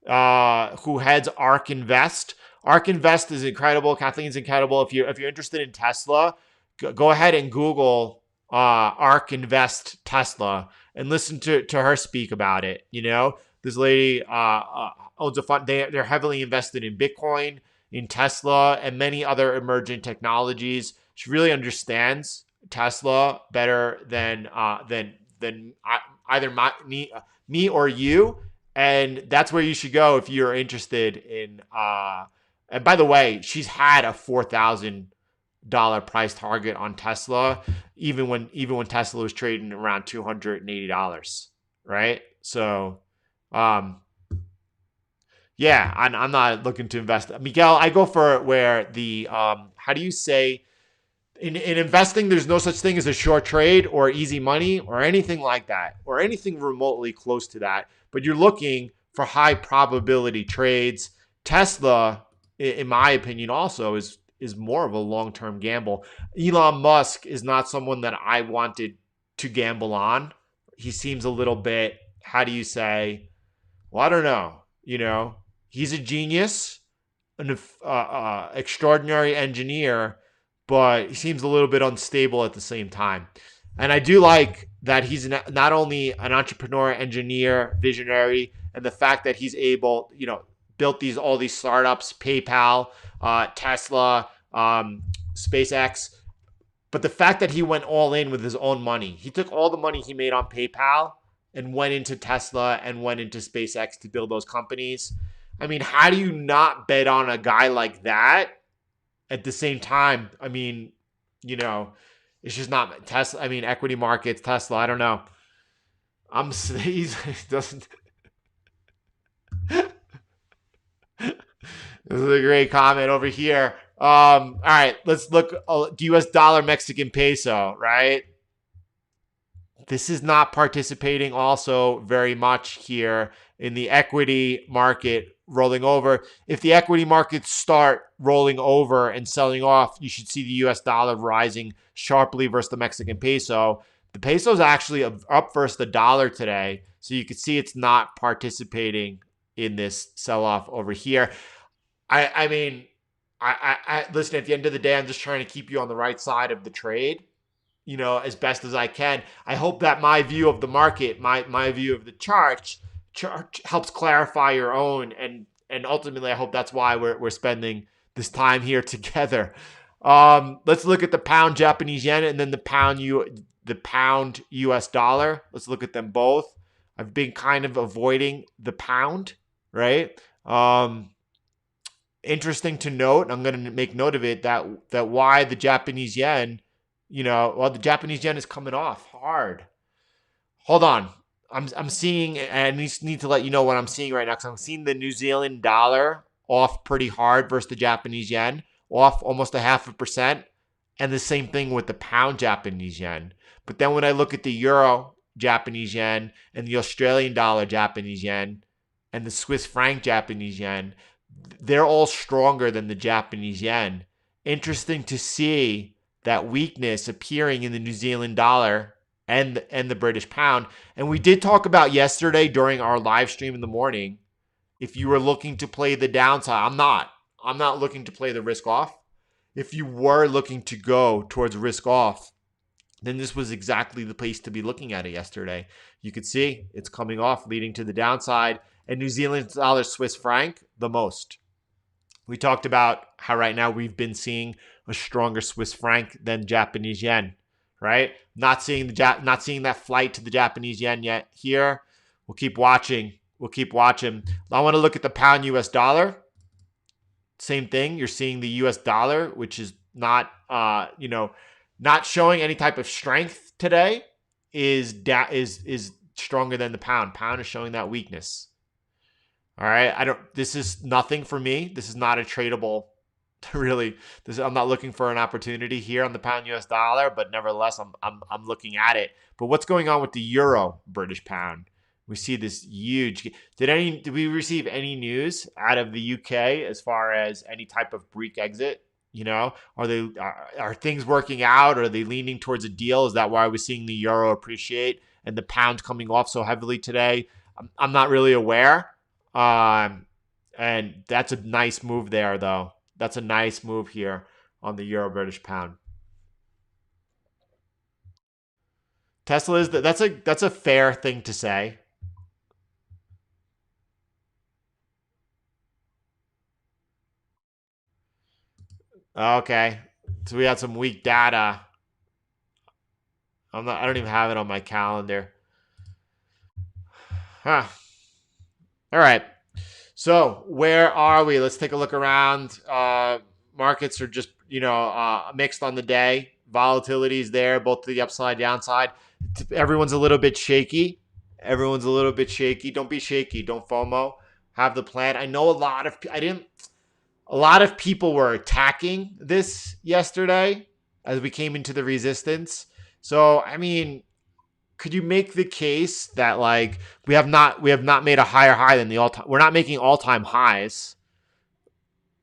who heads ARK Invest? ARK Invest is incredible. Kathleen's incredible. If you're interested in Tesla, go ahead and Google ARK Invest Tesla and listen to her speak about it. This lady owns a fund. They're heavily invested in Bitcoin, in Tesla, and many other emerging technologies. She really understands Tesla better than either me or you, and that's where you should go if you're interested in. And by the way, she's had a $4,000 price target on Tesla, even when Tesla was trading around $280, right? So, yeah, I'm not looking to invest. Miguel, I go for where the how do you say, in investing, there's no such thing as a short trade or easy money or anything like that, or anything remotely close to that. But you're looking for high probability trades. Tesla, in my opinion, also is more of a long-term gamble. Elon Musk is not someone that I wanted to gamble on. He seems a little bit, how do you say? Well, I don't know. He's a genius, an extraordinary engineer, but he seems a little bit unstable at the same time. And I do like that he's not only an entrepreneur, engineer, visionary, and the fact that he's able, built all these startups, PayPal, Tesla, SpaceX, but the fact that he went all in with his own money. He took all the money he made on PayPal and went into Tesla and went into SpaceX to build those companies. I mean, how do you not bet on a guy like that? At the same time, I mean, it's just not Tesla. I mean, equity markets, Tesla, I don't know. He doesn't. This is a great comment over here. All right, let's look. US dollar, Mexican peso, right? This is not participating also very much here in the equity market rolling over. If the equity markets start rolling over and selling off, you should see the US dollar rising sharply versus the Mexican peso. The peso is actually up versus the dollar today, so you can see it's not participating in this sell-off over here. I mean, listen, at the end of the day, I'm just trying to keep you on the right side of the trade, as best as I can. I hope that my view of the market, my view of the chart helps clarify your own, and ultimately I hope that's why we're spending this time here together. Let's look at the pound Japanese yen and then the pound US dollar. Let's look at them both. I've been kind of avoiding the pound, right? Interesting to note, I'm going to make note of it, that why the Japanese yen, the Japanese yen is coming off hard. Hold on. I'm seeing, and I need to let you know what I'm seeing right now, because I'm seeing the New Zealand dollar off pretty hard versus the Japanese yen, off almost 0.5%, and the same thing with the pound Japanese yen. But then when I look at the euro Japanese yen and the Australian dollar Japanese yen and the Swiss franc Japanese yen, they're all stronger than the Japanese yen. Interesting to see that weakness appearing in the New Zealand dollar and the British pound. And we did talk about yesterday during our live stream in the morning, if you were looking to play the downside. I'm not looking to play the risk off. If you were looking to go towards risk off, then this was exactly the place to be looking at it yesterday. You could see it's coming off, leading to the downside. And New Zealand dollar, Swiss franc, the most. We talked about how right now we've been seeing a stronger Swiss franc than Japanese yen, right? Not seeing that flight to the Japanese yen yet here. We'll keep watching. I want to look at the pound US dollar. Same thing. You're seeing the US dollar, which is not not showing any type of strength today, is stronger than the pound. Pound is showing that weakness. All right. This is nothing for me. This is not a tradable, really. I'm not looking for an opportunity here on the pound US dollar, but nevertheless, I'm looking at it. But what's going on with the euro British pound? We see this huge. Did we receive any news out of the UK as far as any type of Greek exit? You know, are things working out? Are they leaning towards a deal? Is that why we're seeing the euro appreciate and the pound coming off so heavily today? I'm not really aware. And that's a nice move there, though. That's a nice move here on the euro British pound. Tesla is that's a fair thing to say. Okay, so we had some weak data. I don't even have it on my calendar. Huh. All right. So where are we? Let's take a look around. Markets are just mixed on the day. Volatility is there, both to the upside, downside. Everyone's a little bit shaky. Everyone's a little bit shaky. Don't be shaky. Don't FOMO. Have the plan. I know a lot of people were attacking this yesterday as we came into the resistance. So I mean, could you make the case that like we have not made a higher high than the all time? We're not making all time highs.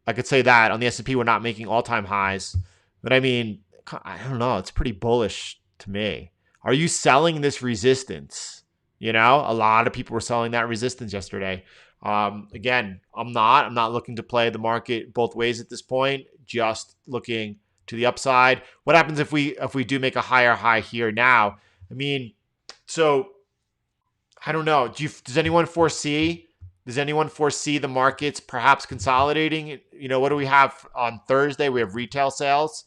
I could say that on the S&P we're not making all time highs, but I mean I don't know. It's pretty bullish to me. Are you selling this resistance? You know, a lot of people were selling that resistance yesterday. Again, I'm not. I'm not looking to play the market both ways at this point. Just looking to the upside. What happens if we do make a higher high here now? I mean, so I don't know. Does anyone foresee? Does anyone foresee the markets perhaps consolidating? You know, what do we have on Thursday? We have retail sales.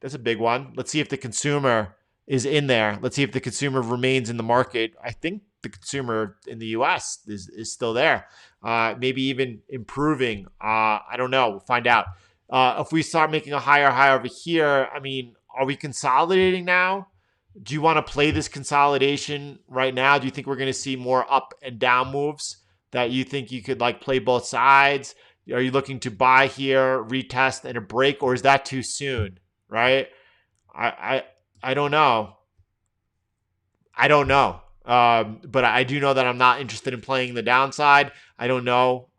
That's a big one. Let's see if the consumer is in there. Let's see if the consumer remains in the market. I think the consumer in the U.S. is still there. Maybe even improving. I don't know. We'll find out. If we start making a higher high over here, I mean, are we consolidating now? Do you want to play this consolidation right now? Do you think we're going to see more up and down moves that you think you could like play both sides? Are you looking to buy here, retest, and a break, or is that too soon? Right? I don't know. I don't know. But I do know that I'm not interested in playing the downside. I don't know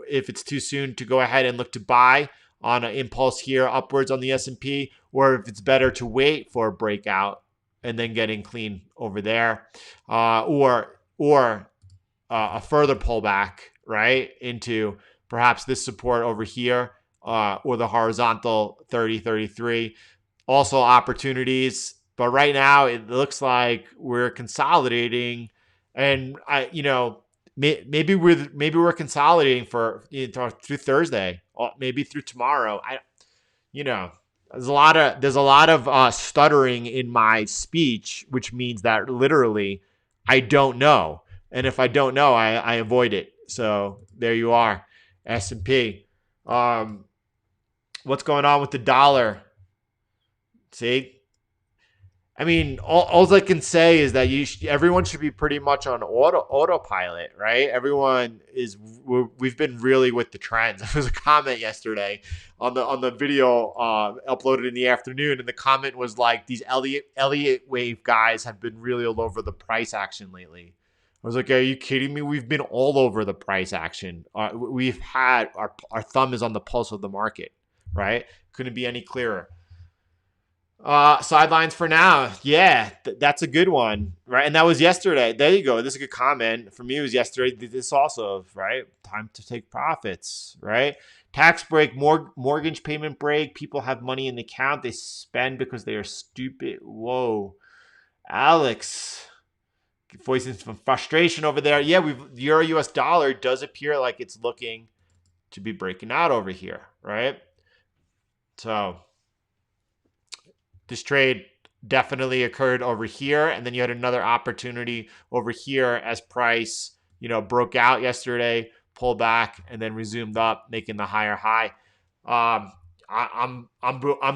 if it's too soon to go ahead and look to buy on an impulse here upwards on the S&P, or if it's better to wait for a breakout and then getting clean over there, or a further pullback right into perhaps this support over here, or the horizontal 30-33. Also opportunities, but right now it looks like we're consolidating, and maybe we're consolidating for through Thursday, or maybe through tomorrow. There's a lot of stuttering in my speech, which means that literally I don't know, and if I don't know, I avoid it. So there you are, S&P. What's going on with the dollar? See, I mean, all I can say is that everyone should be pretty much on autopilot, right? We've been really with the trends. There was a comment yesterday on the video uploaded in the afternoon, and the comment was like, these Elliott wave guys have been really all over the price action lately. I was like, are you kidding me? We've been all over the price action. We've had our thumb is on the pulse of the market, right? Couldn't be any clearer. Sidelines for now. Yeah, that's a good one, right? And that was yesterday. There you go. This is a good comment. For me, it was yesterday. This also, right? Time to take profits, right? Tax break, mortgage payment break. People have money in the account. They spend because they are stupid. Whoa. Alex, voicing some frustration over there. Yeah, Euro US dollar does appear like it's looking to be breaking out over here, right? So this trade definitely occurred over here, and then you had another opportunity over here as price, broke out yesterday, pulled back, and then resumed up, making the higher high. I'm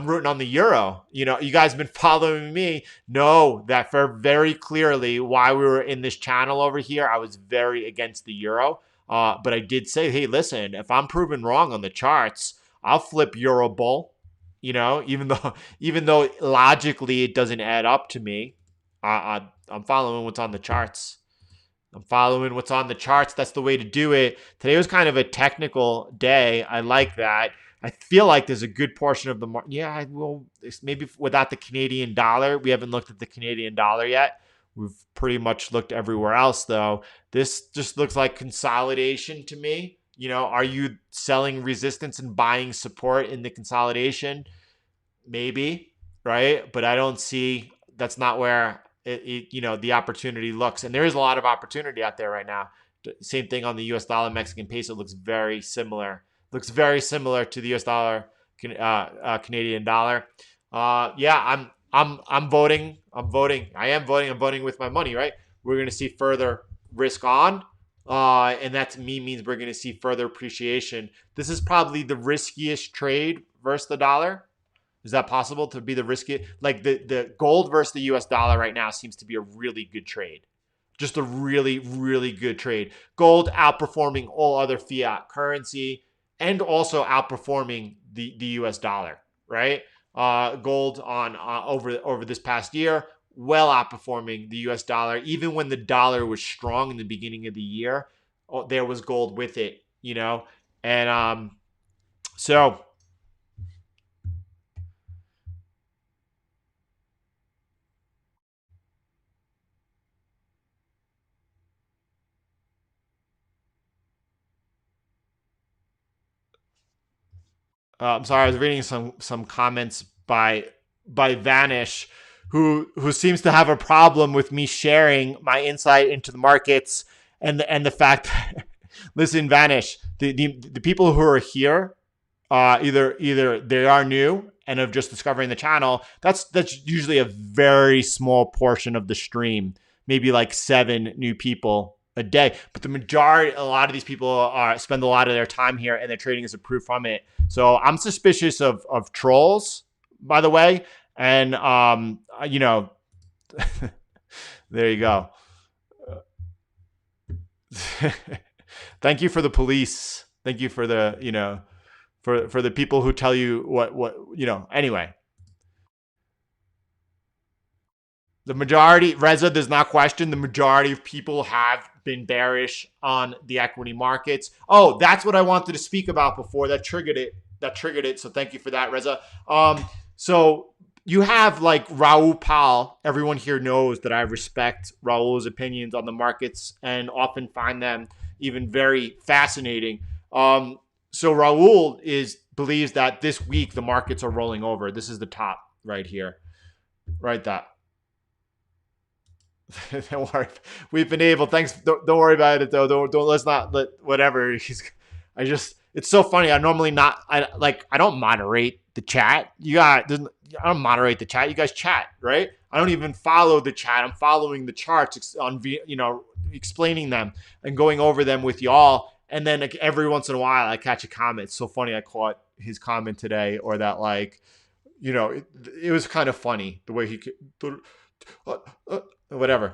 rooting on the euro. You guys have been following me know that for very clearly why we were in this channel over here. I was very against the euro, but I did say, hey, listen, if I'm proven wrong on the charts, I'll flip euro bull. Even though logically it doesn't add up to me, I'm following what's on the charts. That's the way to do it. Today was kind of a technical day. I like that. I feel like there's a good portion of the market. Yeah, I will. Maybe without the Canadian dollar, we haven't looked at the Canadian dollar yet. We've pretty much looked everywhere else, though. This just looks like consolidation to me. Are you selling resistance and buying support in the consolidation? Maybe, right? But I don't see that's not where the opportunity looks. And there is a lot of opportunity out there right now. Same thing on the US dollar, Mexican peso looks very similar. Looks very similar to the US dollar, Canadian dollar. Yeah, I'm voting. I'm voting. I am voting. I'm voting with my money, right? We're going to see further risk on. And that to me means we're going to see further appreciation. This is probably the riskiest trade versus the dollar. Is that possible to be the risky? Like the gold versus the US dollar right now seems to be a really good trade. Just a really, really good trade. Gold outperforming all other fiat currency and also outperforming the US dollar, right? Gold on over this past year, well outperforming the US dollar. Even when the dollar was strong in the beginning of the year, there was gold with it, And so I'm sorry, I was reading some comments by Vanish, who seems to have a problem with me sharing my insight into the markets and the fact that, listen, Vanish, the people who are here, either they are new and of just discovering the channel. That's usually a very small portion of the stream, maybe like 7 new people a day. But the majority, a lot of these people spend a lot of their time here, and their trading is approved from it. So I'm suspicious of trolls, by the way, and there you go. Thank you for the police. Thank you for the for the people who tell you what anyway. The majority, Reza does not question, the majority of people have been bearish on the equity markets. Oh, that's what I wanted to speak about before. That triggered it. So thank you for that, Reza. So you have like Raul Pal. Everyone here knows that I respect Raul's opinions on the markets and often find them even very fascinating. So Raul believes that this week the markets are rolling over. This is the top right here. Right, that. Don't worry. We've been able. Thanks. Don't worry about it though. Don't. Let's not let whatever. It's so funny. I normally not. I don't moderate the chat. I don't moderate the chat. You guys chat, right? I don't even follow the chat. I'm following the charts on explaining them and going over them with y'all. And then like, every once in a while, I catch a comment. It's so funny. I caught his comment today, or that it was kind of funny the way he. Whatever.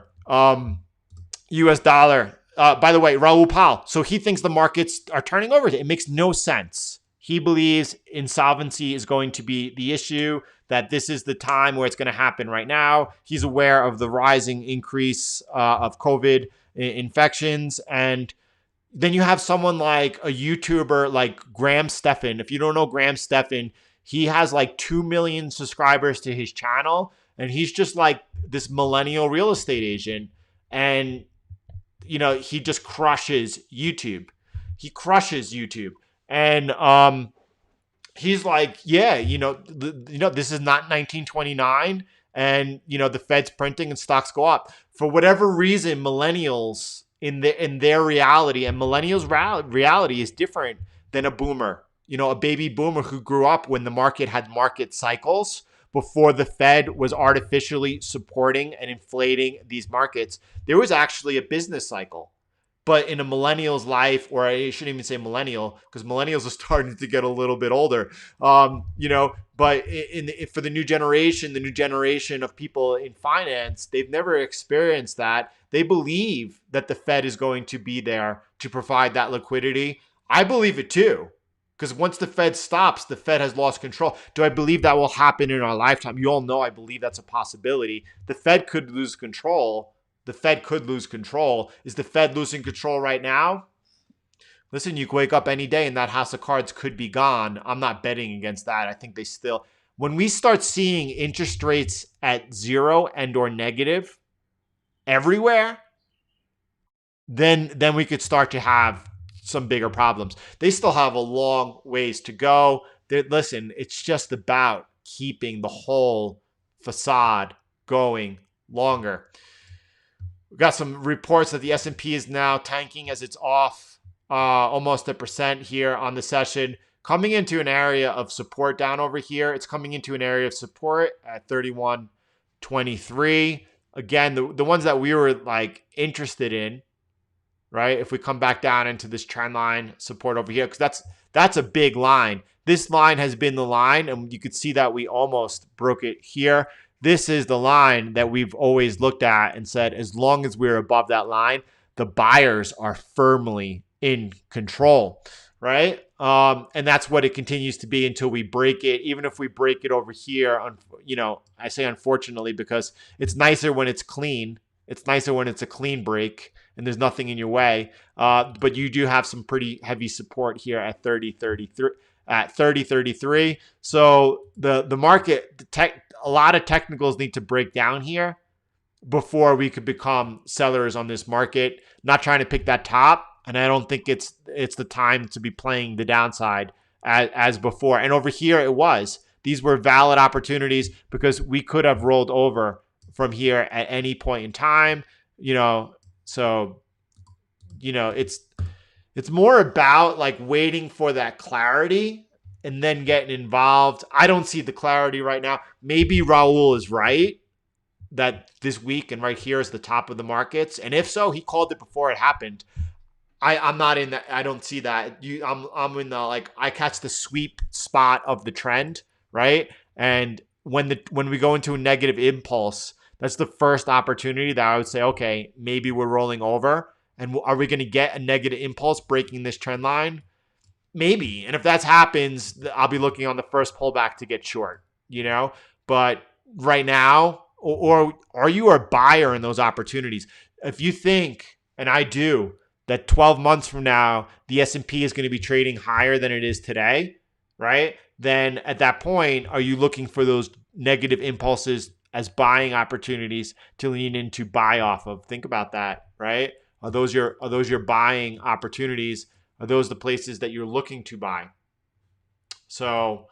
US dollar. By the way, Raul Pal. So he thinks the markets are turning over. It makes no sense. He believes insolvency is going to be the issue, that this is the time where it's going to happen right now. He's aware of the rising increase of COVID infections. And then you have someone like a YouTuber like Graham Stephan. If you don't know Graham Stephan, he has like 2 million subscribers to his channel. And he's just like this millennial real estate agent. And, he just crushes YouTube. He crushes YouTube. And he's like, yeah, this is not 1929. And, the Fed's printing and stocks go up. For whatever reason, millennials in their reality, and millennials' reality is different than a boomer. A baby boomer who grew up when the market had market cycles, before the Fed was artificially supporting and inflating these markets. There was actually a business cycle. But in a millennial's life, or I shouldn't even say millennial, because millennials are starting to get a little bit older, but for the new generation of people in finance, they've never experienced that. They believe that the Fed is going to be there to provide that liquidity. I believe it too. Because once the Fed stops, the Fed has lost control. Do I believe that will happen in our lifetime? You all know I believe that's a possibility. The Fed could lose control. Is the Fed losing control right now? Listen, you could wake up any day and that house of cards could be gone. I'm not betting against that. I think they still, when we start seeing interest rates at zero and or negative everywhere, then we could start to have some bigger problems. They still have a long ways to go. Listen, it's just about keeping the whole facade going longer. We've got some reports that the S&P is now tanking as it's off almost 1% here on the session, coming into an area of support down over here. It's coming into an area of support at 31.23. Again, the ones that we were like interested in, right? If we come back down into this trend line support over here, because that's a big line. This line has been the line, and you could see that we almost broke it here. This is the line that we've always looked at and said, as long as we're above that line, the buyers are firmly in control, right? And that's what it continues to be until we break it. Even if we break it over here, I say unfortunately because it's nicer when it's clean. It's nicer when it's a clean break and there's nothing in your way. But you do have some pretty heavy support here at 30.33. So the market, a lot of technicals need to break down here before we could become sellers on this market. Not trying to pick that top, and I don't think it's the time to be playing the downside as before. And over here it was. These were valid opportunities because we could have rolled over from here at any point in time, So, it's more about like waiting for that clarity and then getting involved. I don't see the clarity right now. Maybe Raul is right that this week and right here is the top of the markets. And if so, he called it before it happened. I'm not in that. I don't see that. I'm in the I catch the sweep spot of the trend, right? And when we go into a negative impulse, that's the first opportunity that I would say, okay, maybe we're rolling over. And are we going to get a negative impulse breaking this trend line? Maybe. And if that happens, I'll be looking on the first pullback to get short, But right now, or are you a buyer in those opportunities? If you think, and I do, that 12 months from now, the S&P is going to be trading higher than it is today, right? Then at that point, are you looking for those negative impulses as buying opportunities to lean into buy off of? Think about that, right? Are those your buying opportunities? Are those the places that you're looking to buy? So,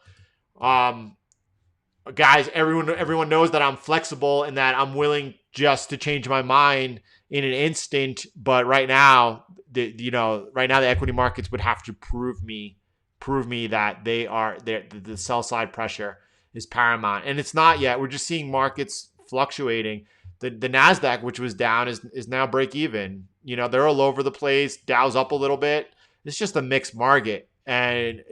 guys, everyone knows that I'm flexible and that I'm willing just to change my mind in an instant. But right now, the equity markets would have to prove me that the sell side pressure is paramount, and it's not yet. We're just seeing markets fluctuating. The Nasdaq, which was down, is now break even. They're all over the place. Dow's up a little bit. It's just a mixed market, and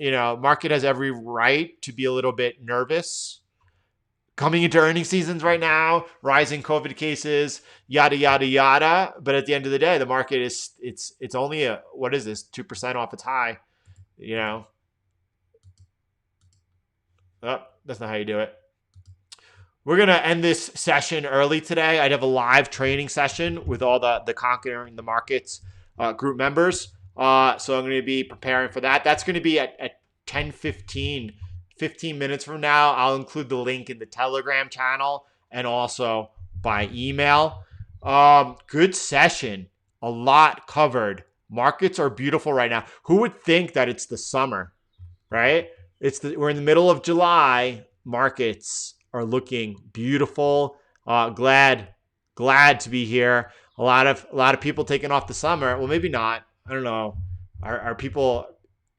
market has every right to be a little bit nervous coming into earnings seasons right now. Rising COVID cases, yada yada yada. But at the end of the day, the market it's only 2% off its high. Oh, that's not how you do it. We're going to end this session early today. I'd have a live training session with all the Conquering the Markets group members. So I'm going to be preparing for that. That's going to be at 10:15, 15 minutes from now. I'll include the link in the Telegram channel and also by email. Good session. A lot covered. Markets are beautiful right now. Who would think that it's the summer, right? We're in the middle of July. Markets are looking beautiful. Glad to be here. A lot of people taking off the summer. Well, maybe not. I don't know. Are people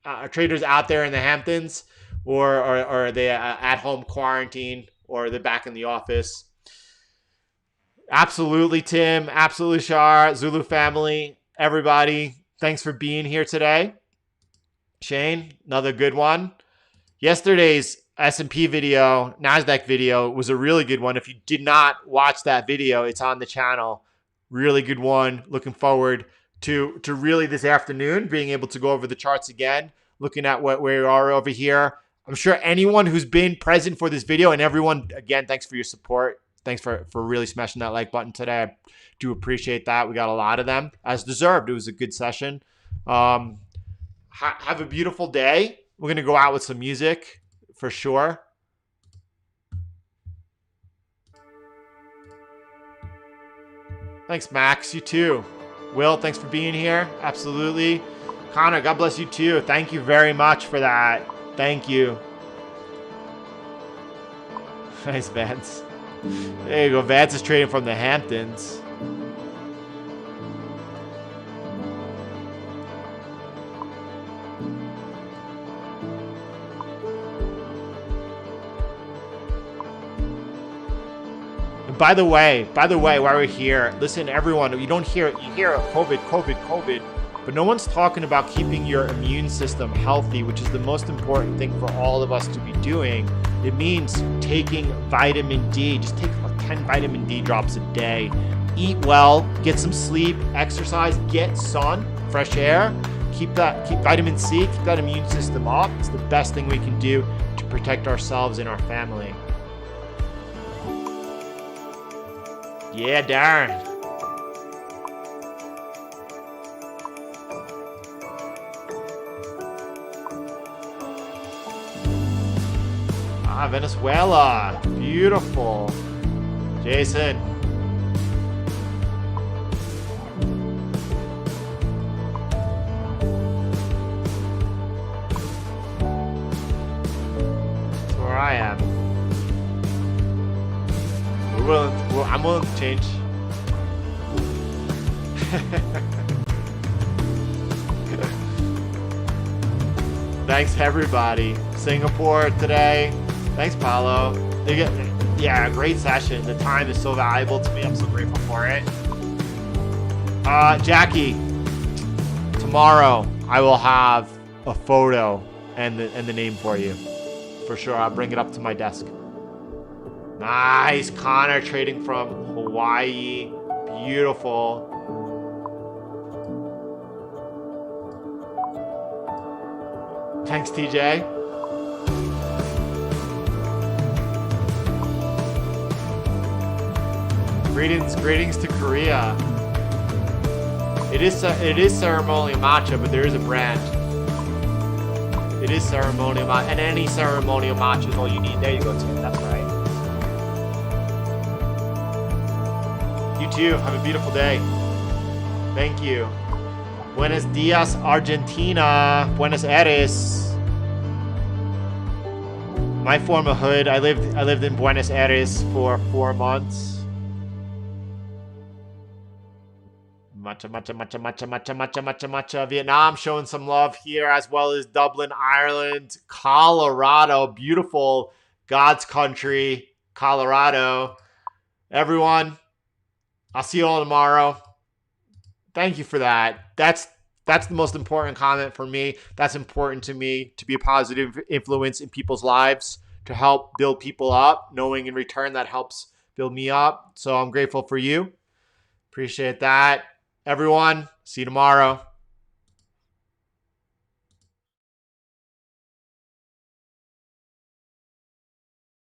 are traders out there in the Hamptons, or are they at home quarantine, or are they back in the office? Absolutely, Tim. Absolutely, Shar. Zulu family. Everybody. Thanks for being here today. Shane, another good one. Yesterday's S&P video, Nasdaq video was a really good one. If you did not watch that video, it's on the channel. Really good one. Looking forward to really this afternoon being able to go over the charts again, looking at where we are over here. I'm sure anyone who's been present for this video, and everyone, again, thanks for your support. Thanks for really smashing that like button today. I do appreciate that. We got a lot of them, as deserved. It was a good session. Have a beautiful day. We're going to go out with some music for sure. Thanks, Max. You too. Will, thanks for being here. Absolutely. Connor, God bless you too. Thank you very much for that. Thank you. Nice, Vance. There you go. Vance is trading from the Hamptons. By the way, while we're here, listen, everyone, you don't hear it. You hear COVID, but no one's talking about keeping your immune system healthy, which is the most important thing for all of us to be doing. It means taking vitamin D. Just take like 10 vitamin D drops a day. Eat well, get some sleep, exercise, get sun, fresh air. Keep vitamin C, keep that immune system up. It's the best thing we can do to protect ourselves and our family. Yeah, Darren. Ah, Venezuela. Beautiful. Jason. That's where I am. I'm willing to change. Thanks everybody. Singapore today. Thanks, Paulo. Yeah, great session. The time is so valuable to me. I'm so grateful for it. Jackie, tomorrow I will have a photo and the name for you. For sure. I'll bring it up to my desk. Nice. Connor trading from Hawaii. Beautiful. Thanks, TJ. Greetings to Korea. It is ceremonial matcha, but there is a brand. It is ceremonial matcha, and any ceremonial matcha is all you need. There you go, Tim. That's right. You too. Have a beautiful day. Thank you. Buenos dias, Argentina. Buenos Aires. My former hood. I lived in Buenos Aires for 4 months. Matcha. Vietnam showing some love here, as well as Dublin, Ireland, Colorado. Beautiful God's country, Colorado. Everyone, I'll see you all tomorrow. Thank you for that. That's the most important comment for me. That's important to me, to be a positive influence in people's lives, to help build people up, knowing in return that helps build me up. So I'm grateful for you. Appreciate that. Everyone, see you tomorrow.